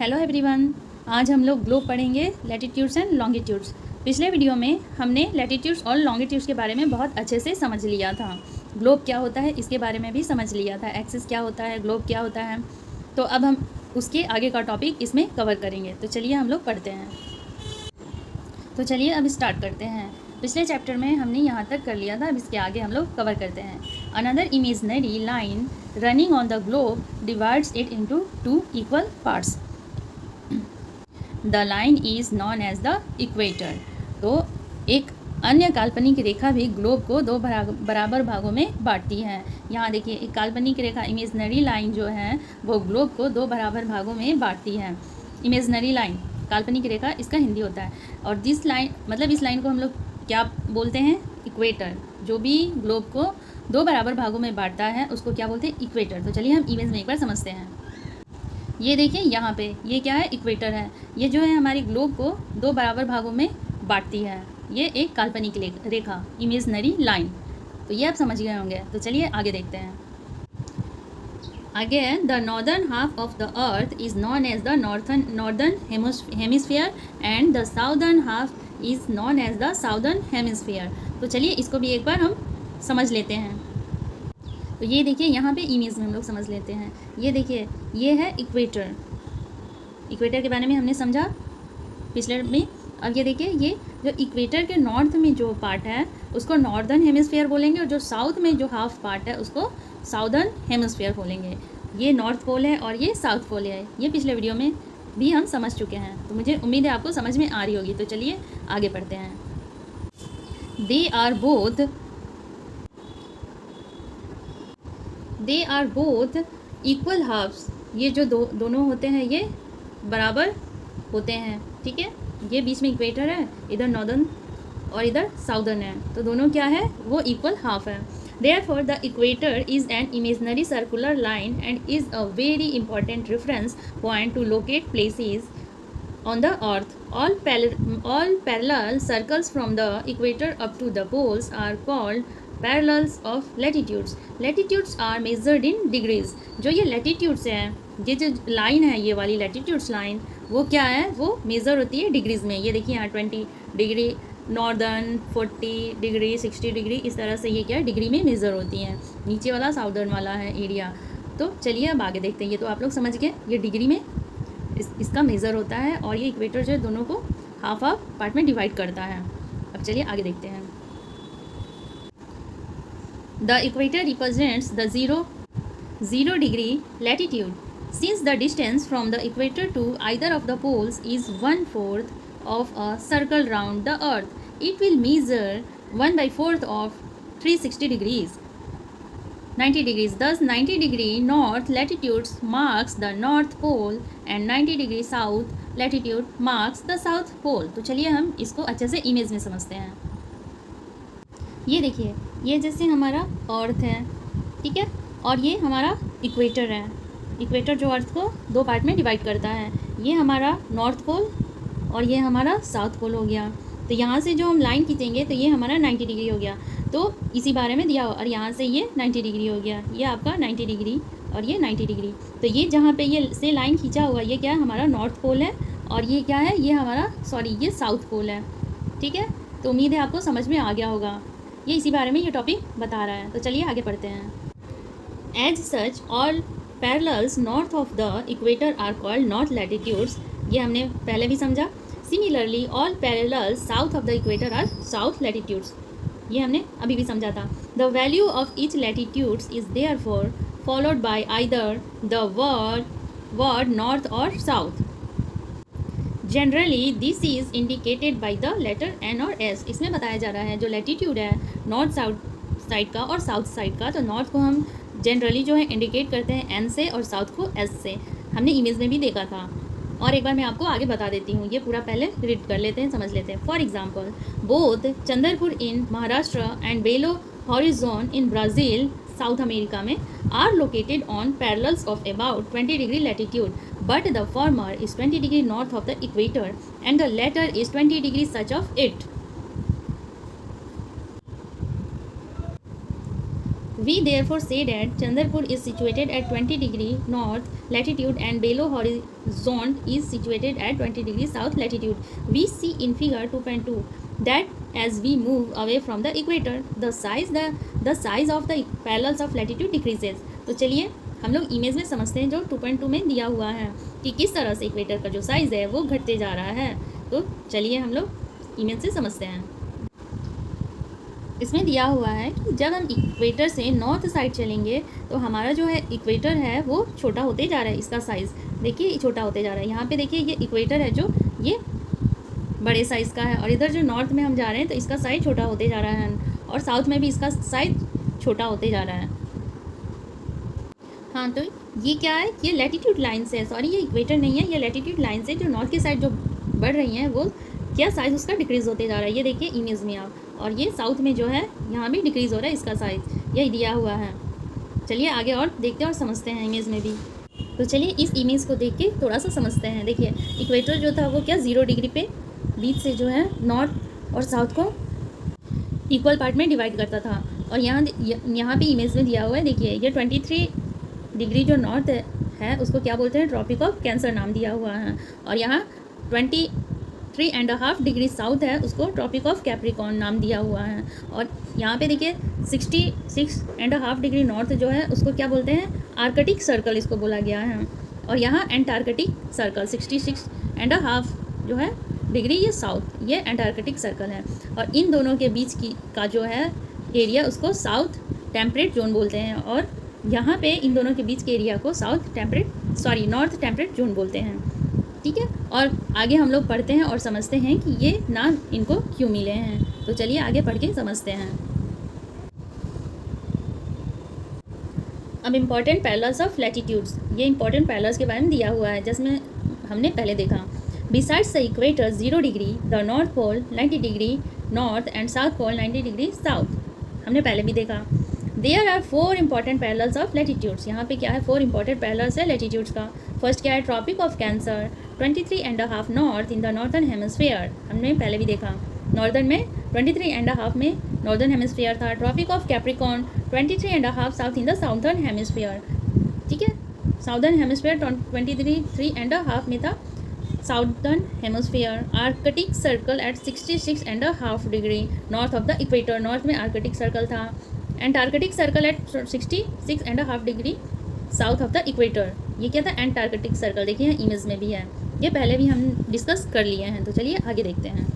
Hello everyone, आज हम लोग ग्लोब पढ़ेंगे लैटिट्यूड्स एंड लॉन्गिट्यूड्स। पिछले वीडियो में हमने लैटिट्यूड्स और लॉन्गिट्यूड्स के बारे में बहुत अच्छे से समझ लिया था। ग्लोब क्या होता है इसके बारे में भी समझ लिया था, एक्सिस क्या होता है, ग्लोब क्या होता है। तो अब हम उसके आगे का टॉपिक इसमें कवर करेंगे। तो चलिए हम लोग पढ़ते हैं। तो चलिए अब स्टार्ट करते हैं। पिछले चैप्टर में हमने यहाँ तक कर लिया था, अब इसके आगे हम लोग कवर करते हैं। Another imaginary line running on the globe divides it into 2 equal parts. The line is known as the equator. तो एक अन्य काल्पनिक रेखा भी ग्लोब को 2 बराबर भागों में बांटती है। यहाँ देखिए, एक काल्पनिक रेखा इमेजिनरी लाइन जो है वो ग्लोब को 2 बराबर भागों में बांटती है। इमेजिनरी लाइन, काल्पनिक रेखा, इसका हिंदी होता है। और दिस लाइन मतलब इस लाइन को हम लोग क्या बोलते हैं? इक्वेटर। जो भी ग्लोब को 2 बराबर भागों में बांटता है उसको क्या बोलते हैं? इक्वेटर। तो चलिए हम इमेज में एक बार समझते हैं। ये देखिए यहाँ पे ये क्या है? इक्वेटर है। ये जो है हमारी ग्लोब को 2 बराबर भागों में बांटती है। ये एक काल्पनिक रेखा, इमेजिनरी लाइन। तो ये आप समझ गए होंगे। तो चलिए आगे देखते हैं। Again, the northern half of the earth is known as the northern hemisphere and the southern half is known as the southern hemisphere। तो चलिए इसको भी एक बार हम समझ लेते हैं। तो ये देखिए यहाँ पे इमेज में हम लोग समझ लेते हैं। ये देखिए, ये है इक्वेटर। इक्वेटर के बारे में हमने समझा पिछले में। अब ये देखिए, ये जो इक्वेटर के नॉर्थ में जो पार्ट है उसको नॉर्दर्न हेमिस्फीयर बोलेंगे, और जो साउथ में जो हाफ पार्ट है उसको साउदर्न हेमिस्फीयर बोलेंगे। ये नॉर्थ पोल है और ये साउथ पोल है। ये पिछले वीडियो में भी हम समझ चुके हैं। तो मुझे उम्मीद है आपको समझ में आ रही होगी। तो चलिए आगे पढ़ते हैं। They are both equal halves. ये जो दोनों होते हैं ये बराबर होते हैं, ठीक है। ये बीच में इक्वेटर है, इधर नॉर्दर्न और इधर साउदर्न है, तो दोनों क्या है? वो इक्वल हाफ है। Therefore, the equator is an imaginary circular line and is a very important reference point to locate places on the earth. All parallel circles from the equator up to the poles are called parallels of latitudes. Latitudes are measured in degrees. जो ये latitudes हैं, ये जो line है, ये वाली latitudes line, वो क्या है? वो मेज़र होती है डिग्रीज़ में। ये देखिए यहाँ 20 डिग्री नॉर्दर्न, 40 डिग्री, 60 डिग्री, इस तरह से ये क्या है? डिग्री में मेज़र होती हैं। नीचे वाला साउदर्न वाला है एरिया। तो चलिए अब आगे देखते हैं। ये तो आप लोग समझ गए, ये डिग्री में इसका मेज़र होता है, और ये इक्वेटर जो है दोनों को हाफ पार्ट में डिवाइड करता है। अब चलिए आगे देखते हैं। The equator represents the zero degree latitude. Since the distance from the equator to either of the poles is 1/4 of a circle round the earth, it will measure 1/4 of 360 degrees, 90 degrees. Thus 90 degree north latitude marks the north pole and 90 degree south latitude marks the south pole। तो चलिए हम इसको अच्छे से image में समझते हैं। ये देखिए, ये जैसे हमारा अर्थ है, ठीक है, और ये हमारा इक्वेटर है। इक्वेटर जो अर्थ को 2 पार्ट में डिवाइड करता है। ये हमारा नॉर्थ पोल और ये हमारा साउथ पोल हो गया। तो यहाँ से जो हम लाइन खींचेंगे तो ये हमारा 90 डिग्री हो गया। तो इसी बारे में दिया हो, और यहाँ से ये 90 डिग्री हो गया। ये आपका 90 डिग्री और ये 90 डिग्री। तो ये जहाँ पे ये से लाइन खींचा हुआ, ये क्या है? हमारा नॉर्थ पोल है, और ये क्या है? ये हमारा ये साउथ पोल है, ठीक है। तो उम्मीद है आपको समझ में आ गया होगा। ये इसी बारे में ये टॉपिक बता रहा है। तो चलिए आगे पढ़ते हैं। As such all parallels north of the equator are called north latitudes. ये हमने पहले भी समझा। Similarly all parallels south of the equator are south latitudes. ये हमने अभी भी समझा था। The value of each latitudes is therefore followed by either the word north or south. Generally this is indicated by the letter N or S. इसमें बताया जा रहा है जो लैटिट्यूड है नॉर्थ साउथ साइड का और साउथ साइड का, तो नॉर्थ को हम जनरली जो है इंडिकेट करते हैं एन से और साउथ को एस से। हमने इमेज में भी देखा था, और एक बार मैं आपको आगे बता देती हूँ। ये पूरा पहले रीड कर लेते हैं, समझ लेते हैं। For example, both Chandrapur in Maharashtra and Belo Horizonte in Brazil South America में are located on parallels of about 20 degree latitude, but the former is 20 degree north of the equator and the latter is 20 degree south of it. We therefore say that Chandrapur is situated at 20 degree north latitude and below horizon is situated at 20 degree south latitude. We see in figure 2.2 that as we move away from the equator, the size of the parallels of latitude decreases. तो चलिए हम लोग image में समझते हैं जो 2.2 में दिया हुआ है कि किस तरह से इक्वेटर का जो साइज़ है वो घटते जा रहा है। तो चलिए हम लोग इमेज से समझते हैं। इसमें दिया हुआ है कि जब हम इक्वेटर से नॉर्थ साइड चलेंगे तो हमारा जो है इक्वेटर है वो छोटा होते जा रहा है। इसका साइज़ देखिए छोटा होते जा रहा है। यहाँ पे देखिए ये इक्वेटर है जो ये बड़े साइज़ का है, और इधर जो नॉर्थ में हम जा रहे हैं तो इसका साइज़ छोटा होते जा रहा है, और साउथ में भी इसका साइज़ छोटा होते जा रहा है। हाँ, तो ये क्या है, ये लैटिट्यूड लाइन से है, सॉरी ये इक्वेटर नहीं है, ये लैटिट्यूड लाइन से जो नॉर्थ की साइड जो बढ़ रही हैं वो क्या साइज़ उसका डिक्रीज़ होते जा रहा है। ये देखिए इमेज में आप, और ये साउथ में जो है यहाँ भी डिक्रीज़ हो रहा है इसका साइज़, यही दिया हुआ है। चलिए आगे और देखते हैं और समझते हैं इमेज में भी। तो चलिए इस इमेज को देख के थोड़ा सा समझते हैं। देखिए इक्वेटर जो था वो क्या 0 डिग्री पे बीच से जो है नॉर्थ और साउथ को इक्वल पार्ट में डिवाइड करता था, और यहाँ पे इमेज में दिया हुआ है। देखिए ये 23 डिग्री जो नॉर्थ है उसको क्या बोलते हैं, ट्रॉपिक ऑफ कैंसर नाम दिया हुआ है, और यहाँ 23.5 डिग्री साउथ है उसको ट्रॉपिक ऑफ कैप्रिकॉर्न नाम दिया हुआ है, और यहाँ पे देखिए 66.5 डिग्री नॉर्थ जो है उसको क्या बोलते हैं, आर्कटिक सर्कल इसको बोला गया है, और यहाँ एंटार्कटिक सर्कल 66.5 जो है डिग्री ये साउथ, ये एंटार्कटिक सर्कल है, और इन दोनों के बीच की का जो है एरिया उसको साउथ टेम्परेट जोन बोलते हैं, और यहाँ पे इन दोनों के बीच के एरिया को नॉर्थ टेम्परेट जोन बोलते हैं। ठीक है, और आगे हम लोग पढ़ते हैं और समझते हैं कि ये नाम इनको क्यों मिले हैं। तो चलिए आगे पढ़ के समझते हैं। अब इम्पॉर्टेंट पैरेलल्स ऑफ लैटिट्यूड्स, ये इम्पॉर्टेंट पैरेलल्स के बारे में दिया हुआ है जिसमें हमने पहले देखा। Besides the equator 0 degree the North Pole 90 degree north and South Pole 90 degree south, हमने पहले भी देखा। There are 4 important parallels of latitudes, यहाँ पे क्या है 4 इंपॉर्टेंट पैरेलल्स है लैटिट्यूड्स का। फर्स्ट क्या है, Tropic of Cancer 23.5 north in the northern hemisphere, हमने पहले भी देखा। नॉर्दर्न में 23.5 में नॉर्दर्न हेमिस्फीयर था। Tropic of Capricorn 23.5 south in the southern hemisphere. ठीक है, साउदर्न हेमिस्फीयर 23.5 में था southern hemisphere. Arctic circle eight 66.5 degree north of the equator, north में आर्कटिक सर्कल था। Antarctic circle eight 66.5 degree south of the equator, ये क्या था, Antarctic circle. देखिए इमेज में भी है, ये पहले भी हम डिस्कस कर लिए हैं। तो चलिए आगे देखते हैं।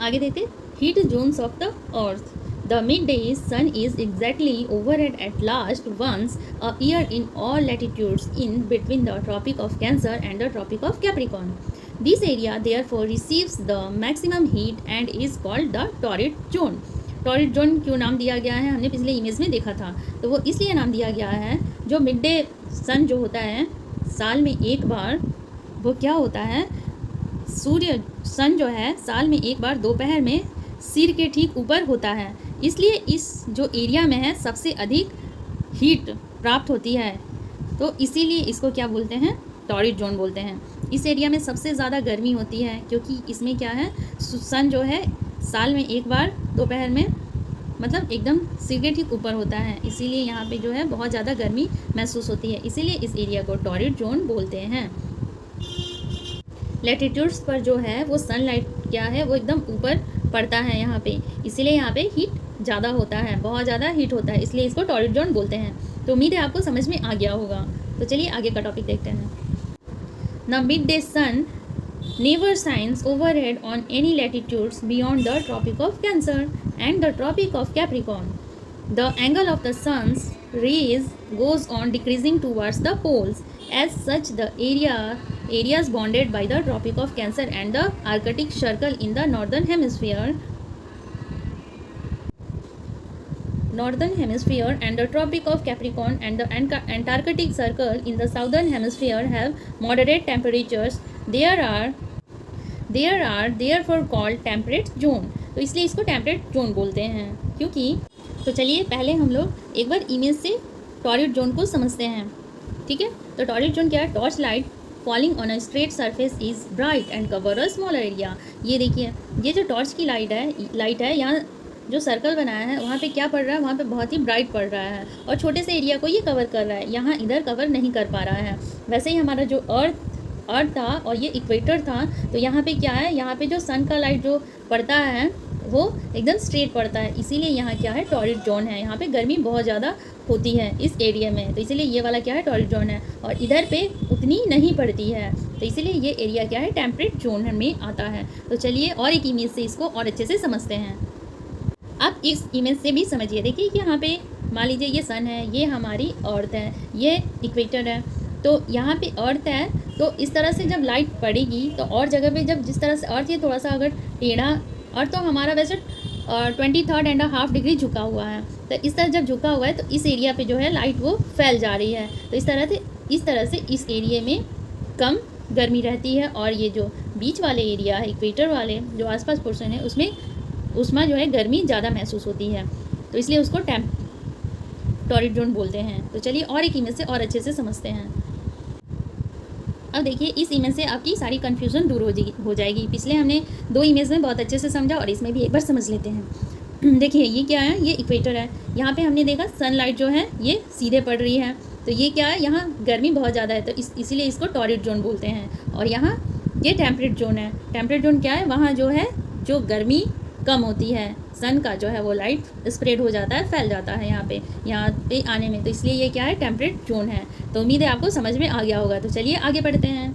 आगे देखते heat zones of the Earth. The mid day sun is exactly overhead at least once a year in all latitudes in between the Tropic of Cancer and the Tropic of Capricorn. This area therefore receives the maximum heat and is called the torrid zone. Torrid zone क्यों नाम दिया गया है, हमने पिछले image में देखा था। तो वो इसलिए नाम दिया गया है, जो मिड डे सन जो होता है साल में एक बार, वो क्या होता है, सन जो है साल में एक बार दोपहर में सिर के ठीक ऊपर होता है, इसलिए इस जो एरिया में है सबसे अधिक हीट प्राप्त होती है। तो इसीलिए इसको क्या बोलते हैं, टॉरिड जोन बोलते हैं। इस एरिया में सबसे ज़्यादा गर्मी होती है क्योंकि इसमें क्या है, सन जो है साल में एक बार दोपहर में मतलब एकदम सिर के ठीक ऊपर होता है, इसीलिए यहाँ पे जो है बहुत ज़्यादा गर्मी महसूस होती है, इसीलिए इस एरिया को टॉरिड जोन बोलते हैं। लैटिट्यूड्स पर जो है वो सनलाइट क्या है, वो एकदम ऊपर पड़ता है यहाँ पे, इसीलिए यहाँ पे हीट ज़्यादा होता है, बहुत ज़्यादा हीट होता है, इसलिए इसको टॉरिड जोन बोलते हैं। तो उम्मीद है आपको समझ में आ गया होगा। तो चलिए आगे का टॉपिक देखते हैं। The mid day sun never shines overhead on any latitudes beyond the Tropic of Cancer and the Tropic of Capricorn. The angle of the sun's rays goes on decreasing towards the poles. As such, the areas bounded by the Tropic of Cancer and the Arctic Circle in the northern hemisphere and the Tropic of Capricorn and the Antarctic Circle in the southern hemisphere have moderate temperatures. There are therefore called temperate zone. तो इसलिए इसको temperate zone बोलते हैं क्योंकि, तो चलिए पहले हम लोग एक बार इमेज से टॉरिड जोन को समझते हैं। ठीक है, तो टॉरिड जोन क्या है, torch light falling on a straight surface is bright and cover a smaller area. ये देखिए, ये जो टॉर्च की लाइट है यहाँ जो सर्कल बनाया है वहाँ पे क्या पड़ रहा है, वहाँ पे बहुत ही ब्राइट पड़ रहा है और छोटे से एरिया को ये कवर कर रहा है, यहाँ इधर कवर नहीं कर पा रहा है। वैसे ही हमारा जो अर्थ था और ये इक्वेटर था, तो यहाँ पे क्या है, यहाँ पे जो सन का लाइट जो पड़ता है वो एकदम स्ट्रेट पड़ता है, इसीलिए यहाँ क्या है, टॉरिड जोन है। यहाँ पे गर्मी बहुत ज़्यादा होती है इस एरिया में, तो इसीलिए ये वाला क्या है, टॉरिड जोन है। और इधर पे उतनी नहीं पड़ती है, तो इसीलिए ये एरिया क्या है, टेम्परेट जोन में आता है। तो चलिए और एक इमेज से इसको और अच्छे से समझते हैं। अब इस इमेज से भी समझिए, देखिए कि यहाँ पे मान लीजिए ये सन है, ये हमारी अर्थ है, ये इक्वेटर है। तो यहाँ पे अर्थ है, तो इस तरह से जब लाइट पड़ेगी तो और जगह पे जब जिस तरह से अर्थ ये थोड़ा सा अगर टेढ़ा, अर्थ तो हमारा वैसे 23.5 डिग्री झुका हुआ है, तो इस तरह जब झुका हुआ है तो इस एरिया पे जो है लाइट वो फैल जा रही है। तो इस तरह से इस एरिया में कम गर्मी रहती है, और ये जो बीच वाले एरिया है, इक्वेटर वाले जो आसपास पोर्शन है, उसमें जो है गर्मी ज़्यादा महसूस होती है, तो इसलिए उसको टॉरिड जोन बोलते हैं। तो चलिए और एक इमेज से और अच्छे से समझते हैं। अब देखिए इस इमेज से आपकी सारी कन्फ्यूज़न दूर हो जाएगी। पिछले हमने 2 इमेज में बहुत अच्छे से समझा, और इसमें भी एक बार समझ लेते हैं। देखिए ये क्या है, ये इक्वेटर है। यहाँ पे हमने देखा सनलाइट जो है ये सीधे पड़ रही है, तो ये क्या है, यहाँ गर्मी बहुत ज़्यादा है, तो इसीलिए इसको टॉरिड जोन बोलते हैं। और यहाँ ये टेम्परेट जोन है। टेम्परेट जोन क्या है, वहाँ जो है जो गर्मी कम होती है, सन का जो है वो लाइट स्प्रेड हो जाता है, फैल जाता है यहाँ पे आने में, तो इसलिए ये क्या है, टेम्परेट जोन है। तो उम्मीद है आपको समझ में आ गया होगा। तो चलिए आगे बढ़ते हैं।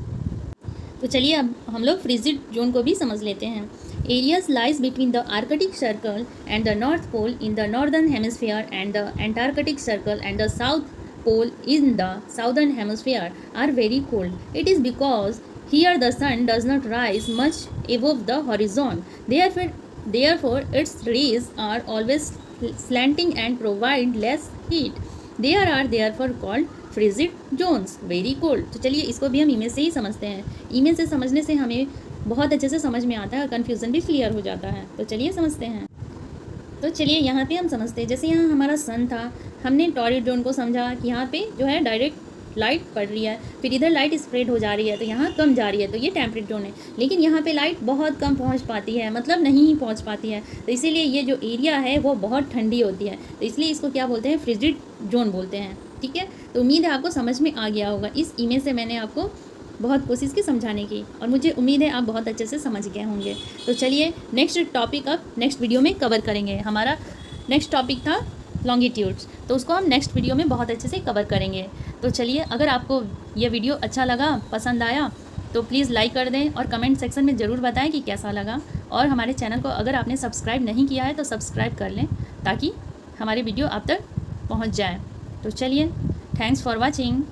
तो चलिए अब हम लोग फ्रिजिड जोन को भी समझ लेते हैं। Areas lies between the Arctic Circle and the North Pole in the northern hemisphere and the Antarctic Circle and the South Pole in the southern hemisphere are very cold. It is because here the sun does not rise much above the horizon. Therefore, its rays are always slanting and provide less heat. They are therefore called frigid zones, very cold. तो चलिए इसको भी हम image से ही समझते हैं। Image से समझने से हमें बहुत अच्छे से समझ में आता है और कन्फ्यूज़न भी क्लियर हो जाता है। तो चलिए समझते हैं। तो चलिए यहाँ पे हम समझते हैं, जैसे यहाँ हमारा सन था, हमने टॉरिड जोन को समझा कि यहाँ पे जो है डायरेक्ट लाइट पड़ रही है, फिर इधर लाइट स्प्रेड हो जा रही है, तो यहाँ कम जा रही है, तो ये टेम्परेट जोन है। लेकिन यहाँ पे लाइट बहुत कम पहुँच पाती है, मतलब नहीं ही पहुँच पाती है, तो इसीलिए ये जो एरिया है वो बहुत ठंडी होती है, तो इसलिए इसको क्या बोलते हैं, फ्रिजिड जोन बोलते हैं। ठीक है, तो उम्मीद है आपको समझ में आ गया होगा। इस इमेज से मैंने आपको बहुत कोशिश की समझाने की, और मुझे उम्मीद है आप बहुत अच्छे से समझ गए होंगे। तो चलिए नेक्स्ट टॉपिक अब नेक्स्ट वीडियो में कवर करेंगे। हमारा नेक्स्ट टॉपिक था लॉन्गिट्यूड्स, तो उसको हम नेक्स्ट वीडियो में बहुत अच्छे से कवर करेंगे। तो चलिए, अगर आपको ये वीडियो अच्छा लगा, पसंद आया, तो प्लीज़ लाइक कर दें और कमेंट सेक्शन में ज़रूर बताएं कि कैसा लगा। और हमारे चैनल को अगर आपने सब्सक्राइब नहीं किया है तो सब्सक्राइब कर लें, ताकि हमारी वीडियो आप तक पहुंच जाए। तो चलिए, थैंक्स फॉर वॉचिंग।